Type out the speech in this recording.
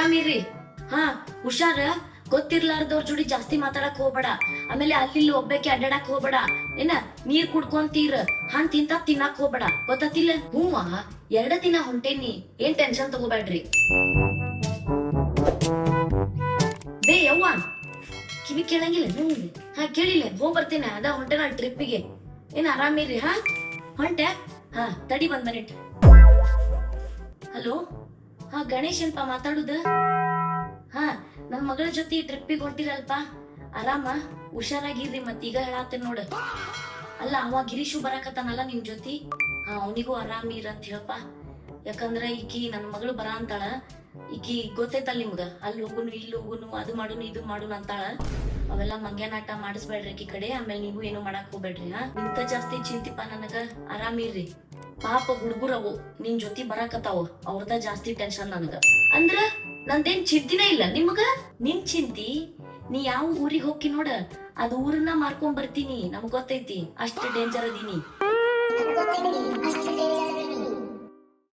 ಆರಾಮಿರಿ. ಹಾ ಹುಷಾರ. ಗೊತ್ತಿರ್ಲಾರ್ದವ್ರ ಜೋಡಿ ಜಾಸ್ತಿ ಮಾತಾಡಕ್ ಹೋಗ್ಬೇಡ. ಆಮೇಲೆ ಅಲ್ಲಿ ಒಬ್ಬಕ್ಕೆ ಅಡ್ಡಾಡಕ್ ಹೋಗ್ಬೇಡ. ಏನ ನೀರ್ ಕುಡ್ಕೊಂತೀರ ಹಂಗ್ ತಿನ್ನಕ್ ಹೋಗ್ಬೇಡ. ಗೊತ್ತಾತಿಲ್ಲ? ಹೂವ 2 ದಿನ ಹೊಂಟೇನಿ, ಏನ್ ಟೆನ್ಷನ್ ತಗೋಬೇಡ್ರಿ. ಬೇ ಯವ್ವ ಕಿವಿ ಕೇಳಂಗಿಲ್ಲ ನಿಮ್ಗೆ? ಹಾ ಕೇಳಿಲ್ಲ, ಹೋಗ್ ಬರ್ತೇನೆ. ಅದ ಹೊಂಟೇನ ಟ್ರಿಪ್ಪಿಗೆ. ಏನ್ ಆರಾಮಿರಿ? ಹಾ ಹೊಂಟೆ. ಹಾ ತಡಿ 1 ಮಿನಿಟ್. ಹಲೋ, ಹಾ ಗಣೇಶ್ ಅಲ್ಪ ಮಾತಾಡುದ? ಹಾ ನನ್ ಮಗಳ ಜೊತೆ ಟ್ರಿಪ್ಪಿಗೆ ಹೊಂಟಿರಲ್ಪ. ಆರಾಮ ಹುಷಾರಾಗಿರ್ರಿ. ಮತ್ತೀಗ ಹೇಳತ್ತೇನ್ ನೋಡ. ಅಲ್ಲ ಅವ ಗಿರೀಶು ಬರಾಕತ್ತಾನಲ್ಲ ನಿಮ್ ಜೊತೆ, ಹಾ ಅವನಿಗೂ ಆರಾಮಿರ ಅಂತ ಹೇಳಪ್ಪ. ಯಾಕಂದ್ರ ಈಕಿ ನನ್ ಮಗಳು ಬರ ಅಂತಾಳ. ಈಕಿ ಗೊತ್ತೈತಲ್ ನಿಮ್ಗ, ಅಲ್ಲಿ ಹೋಗುನು ಇಲ್ಲಿ ಹೋಗುನು, ಅದು ಮಾಡುನು ಇದು ಮಾಡುನು ಅಂತಾಳ. ಅವೆಲ್ಲ ಮಂಗ್ಯಾನಾಟ ಮಾಡಿಸ್ಬೇಡ್ರಿ ಆಕಿ ಕಡೆ. ಆಮೇಲೆ ನೀವು ಏನು ಮಾಡಾಕ್ ಹೋಗ್ಬೇಡ್ರಿ. ಹಾ ಇಂತ ಜಾಸ್ತಿ ಚಿಂತಿಪ್ಪ ನನಗ. ಆರಾಮಿರ್ರಿ. ಪಾಪ ಹುಡುಗರವು ನಿನ್ ಜೊತೆ ಬರಾಕತ್ತಾವ, ಅವ್ರದ ಜಾಸ್ತಿ ಟೆನ್ಷನ್ ನನಗ. ಅಂದ್ರ ನಂದೇನ್ ಚಿಂತಿನೇ ಇಲ್ಲ ನಿಮ್ಗ. ನಿನ್ ಚಿಂತಿ ನೀ ಯಾವ ಊರಿಗೆ ಹೋಗಿ ನೋಡ, ಅದ್ ಊರನ್ನ ಮಾರ್ಕೊಂಡ್ ಬರ್ತೀನಿ. ನಮ್ಗ್ ಗೊತ್ತೈತಿ ಅಷ್ಟ್ ಡೇಂಜರ್ ಅದೀನಿ.